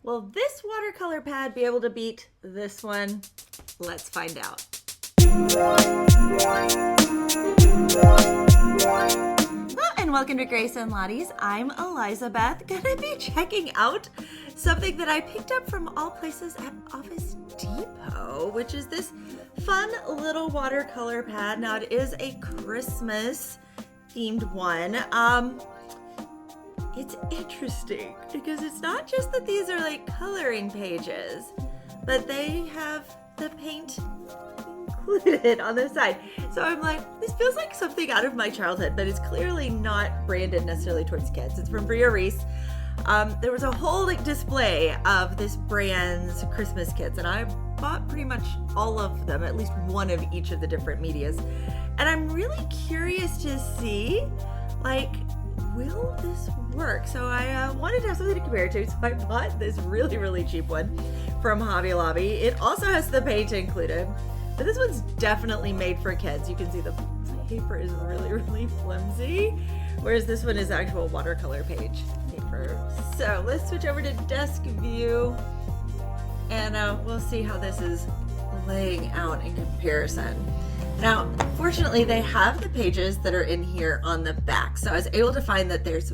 Will this watercolor pad be able to beat this one? Let's find out. Hello and welcome to Grace and Lottie's. I'm Elizabeth. Gonna be checking out something that I picked up from all places at Office Depot, which is this fun little watercolor pad. Now it is a Christmas themed one. It's interesting because it's not just that these are like coloring pages, but they have the paint included on the side. So I'm like, this feels like something out of my childhood, but it's clearly not branded necessarily towards kids. It's from Brea Reese. There was a whole like display of this brand's Christmas kits, and I bought pretty much all of them, at least one of each of the different medias. And I'm really curious to see, like, will this work? So I wanted to have something to compare to, so I bought this really, really cheap one from Hobby Lobby. It also has the paint included, but this one's definitely made for kids. You can see the paper is really, really flimsy, whereas this one is actual watercolor page paper. So let's switch over to desk view, and we'll see how this is laying out in comparison. Now, fortunately, they have the pages that are in here on the back. So I was able to find that there's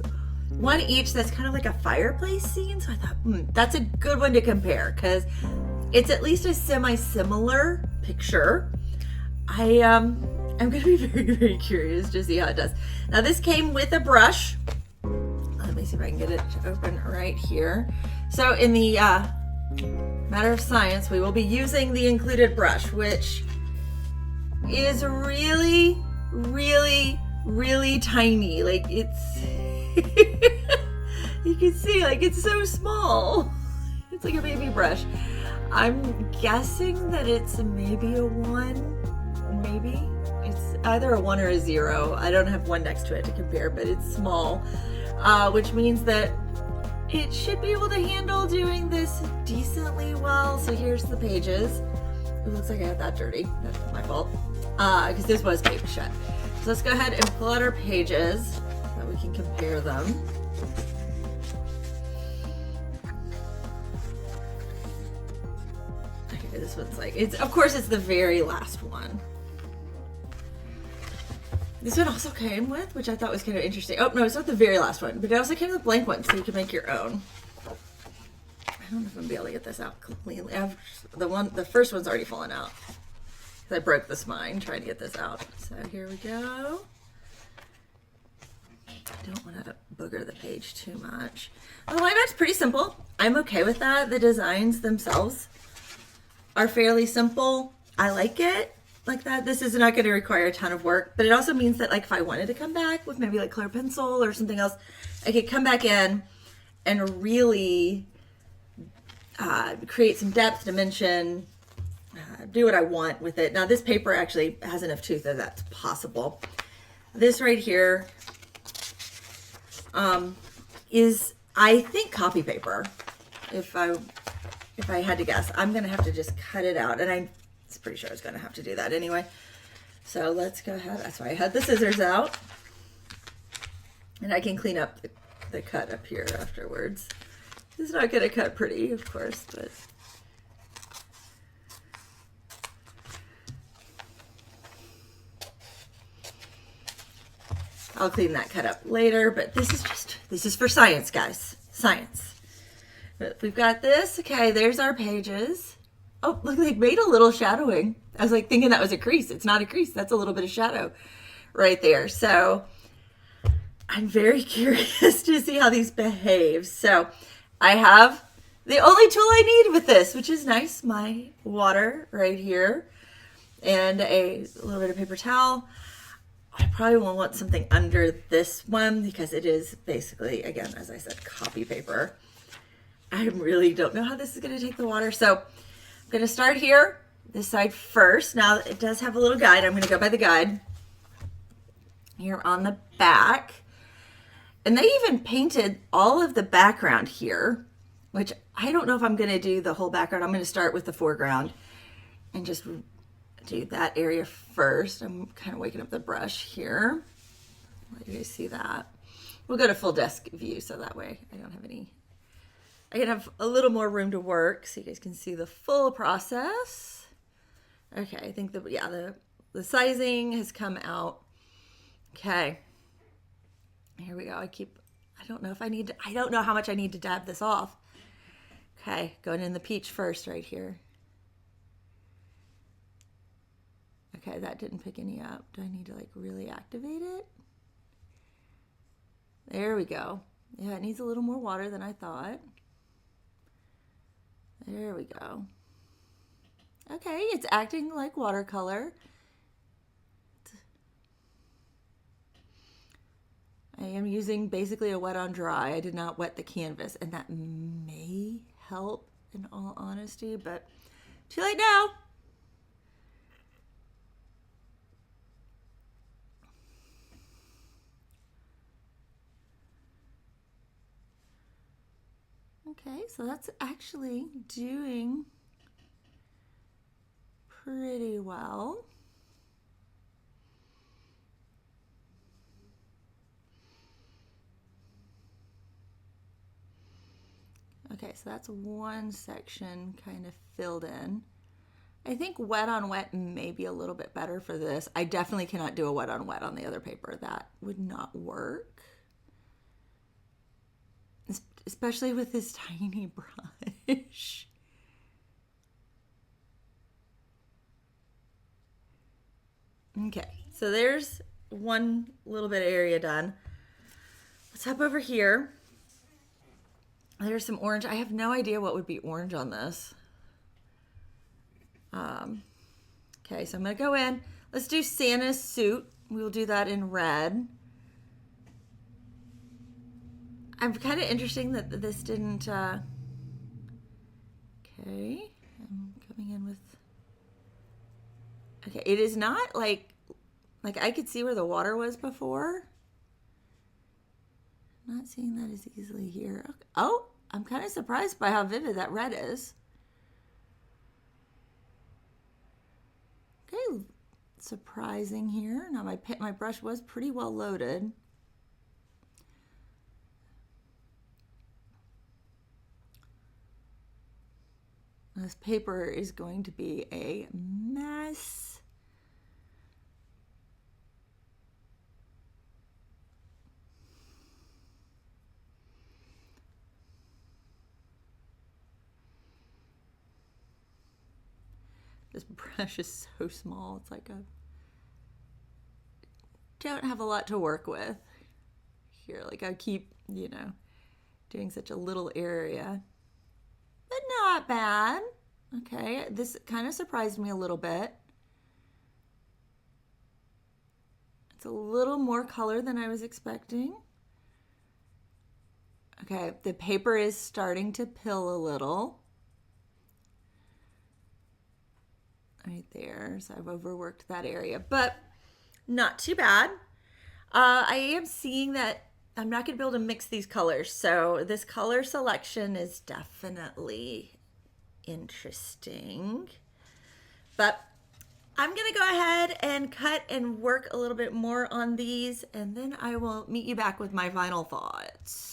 one each that's kind of like a fireplace scene. So I thought, that's a good one to compare because it's at least a semi-similar picture. I'm going to be very, very curious to see how it does. Now, this came with a brush. Let me see if I can get it to open right here. So in the matter of science, we will be using the included brush, which is really, really, really tiny. Like it's, you can see, like it's so small. It's like a baby brush. I'm guessing that it's maybe a 1, maybe. It's either a 1 or a 0. I don't have one next to it to compare, but it's small, which means that it should be able to handle doing this decently well. So here's the pages. It looks like I got that dirty. That's my fault. Because this was paper shut. So let's go ahead and pull out our pages so that we can compare them. Okay, this one's like, of course it's the very last one. This one also came with, which I thought was kind of interesting. Oh, no, it's not the very last one, but it also came with blank ones, so you can make your own. I don't know if I'm gonna be able to get this out cleanly. The first one's already fallen out. I broke the spine trying to get this out. So here we go. I don't want to booger the page too much. The line art's pretty simple. I'm okay with that. The designs themselves are fairly simple. I like it like that. This is not going to require a ton of work, but it also means that like if I wanted to come back with maybe like clear pencil or something else, I could come back in and really create some depth, dimension, do what I want with it. Now this paper actually has enough tooth that that's possible. This right here is, I think, copy paper. If I had to guess, I'm gonna have to just cut it out, and I'm pretty sure I was gonna have to do that anyway. So let's go ahead. That's why I had the scissors out, and I can clean up the cut up here afterwards. It's not gonna cut pretty, of course, but I'll clean that cut up later, but this is for science, guys. Science. But we've got this. Okay, there's our pages. Oh, look, they made a little shadowing. I was like thinking that was a crease. It's not a crease. That's a little bit of shadow right there. So I'm very curious to see how these behave. So I have the only tool I need with this, which is nice. My water right here and a little bit of paper towel. I probably won't want something under this one because it is basically, again, as I said, copy paper. I really don't know how this is going to take the water. So I'm going to start here, this side first. Now it does have a little guide. I'm going to go by the guide here on the back. And they even painted all of the background here, which I don't know if I'm going to do the whole background. I'm going to start with the foreground and just do that area first. I'm kind of waking up the brush here. Let you guys see that. We'll go to full desk view so that way I don't have any I can have a little more room to work so you guys can see the full process. Okay, I think the sizing has come out. Okay, here we go. I don't know how much I need to dab this off. Okay, going in the peach first right here. Okay, that didn't pick any up. Do I need to like really activate it? There we go. Yeah, it needs a little more water than I thought. There we go. Okay, it's acting like watercolor. I am using basically a wet on dry. I did not wet the canvas, and that may help in all honesty, but too late now. Okay, so that's actually doing pretty well. Okay, so that's one section kind of filled in. I think wet on wet may be a little bit better for this. I definitely cannot do a wet on wet on the other paper. That would not work. Especially with this tiny brush. Okay, so there's one little bit of area done. Let's hop over here. There's some orange. I have no idea what would be orange on this. Okay, so I'm gonna go in. Let's do Santa's suit. We'll do that in red. I'm kind of interesting that this didn't, okay, I'm coming in with, okay, it is not like I could see where the water was before. Not seeing that as easily here. Okay. Oh, I'm kind of surprised by how vivid that red is. Okay, surprising here. Now my brush was pretty well loaded. This paper is going to be a mess. This brush is so small. It's like don't have a lot to work with here. Like I keep, doing such a little area. But not bad. Okay, this kind of surprised me a little bit. It's a little more color than I was expecting. Okay, the paper is starting to pill a little. Right there, so I've overworked that area, but not too bad. I am seeing that I'm not going to be able to mix these colors, so this color selection is definitely interesting. But I'm going to go ahead and cut and work a little bit more on these, and then I will meet you back with my final thoughts.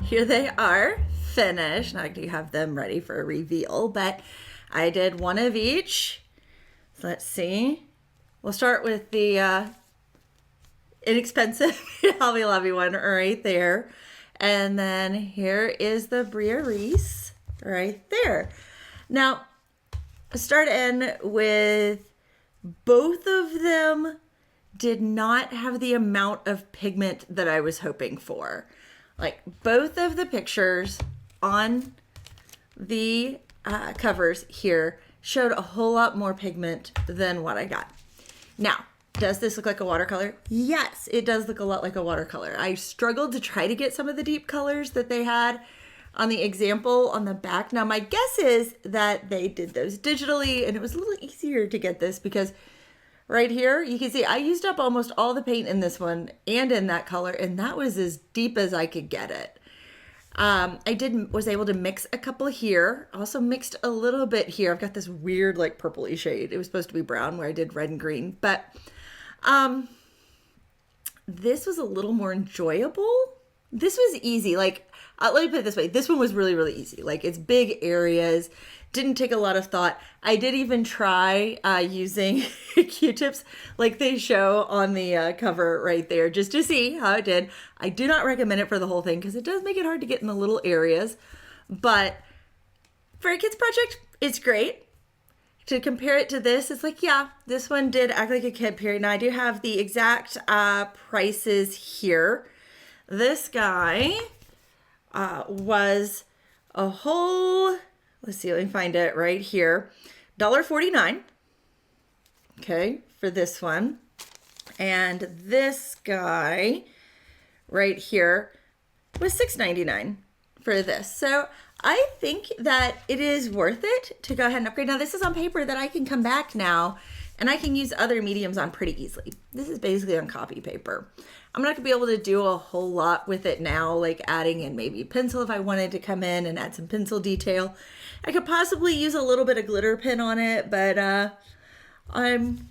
here they are finished. Now I do have them ready for a reveal, but I did one of each. So let's see. We'll start with the inexpensive Hobby Lobby one right there. And then here is the Brea Reese right there. Now, start in with both of them did not have the amount of pigment that I was hoping for. Like both of the pictures on the covers here showed a whole lot more pigment than what I got. Now, does this look like a watercolor? Yes, it does look a lot like a watercolor. I struggled to try to get some of the deep colors that they had on the example on the back. Now, my guess is that they did those digitally and it was a little easier to get this because right here, you can see I used up almost all the paint in this one and in that color, and that was as deep as I could get it. Was able to mix a couple here. Also mixed a little bit here. I've got this weird like purpley shade. It was supposed to be brown where I did red and green, but this was a little more enjoyable. This was easy. Like, let me put it this way. This one was really, really easy. Like it's big areas. Didn't take a lot of thought. I did even try using Q-tips like they show on the cover right there just to see how it did. I do not recommend it for the whole thing because it does make it hard to get in the little areas. But for a kid's project, it's great. To compare it to this, it's like, yeah, this one did act like a kid period. Now I do have the exact prices here. This guy was a whole... Let's see, let me find it right here. $1.49, okay, for this one. And this guy right here was $6.99 for this. So I think that it is worth it to go ahead and upgrade. Now this is on paper that I can come back now and I can use other mediums on pretty easily. This is basically on copy paper. I'm not gonna be able to do a whole lot with it now, like adding in maybe pencil if I wanted to come in and add some pencil detail. I could possibly use a little bit of glitter pen on it, but I'm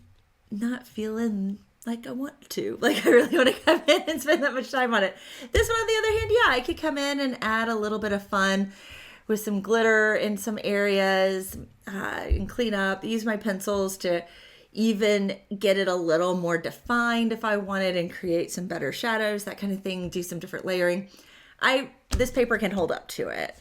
not feeling like I want to. Like I really want to come in and spend that much time on it. This one on the other hand, yeah, I could come in and add a little bit of fun with some glitter in some areas and clean up, use my pencils to even get it a little more defined if I wanted and create some better shadows, that kind of thing, do some different layering. This paper can hold up to it.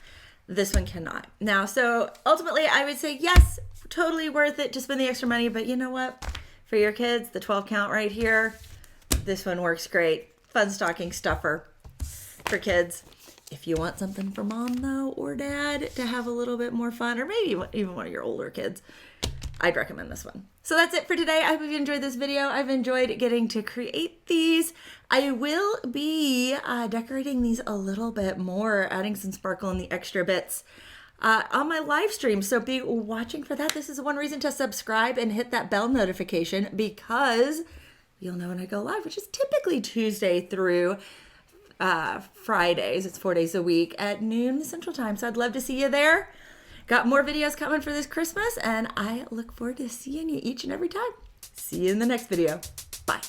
This one cannot. Now, so ultimately I would say yes, totally worth it to spend the extra money, but you know what? For your kids, the 12 count right here, this one works great. Fun stocking stuffer for kids. If you want something for mom though, or dad to have a little bit more fun, or maybe even one of your older kids, I'd recommend this one. So that's it for today. I hope you enjoyed this video. I've enjoyed getting to create these. I will be decorating these a little bit more, adding some sparkle and the extra bits on my live stream. So be watching for that. This is one reason to subscribe and hit that bell notification because you'll know when I go live, which is typically Tuesday through Fridays. It's 4 days a week at noon Central Time. So I'd love to see you there. Got more videos coming for this Christmas, and I look forward to seeing you each and every time. See you in the next video. Bye.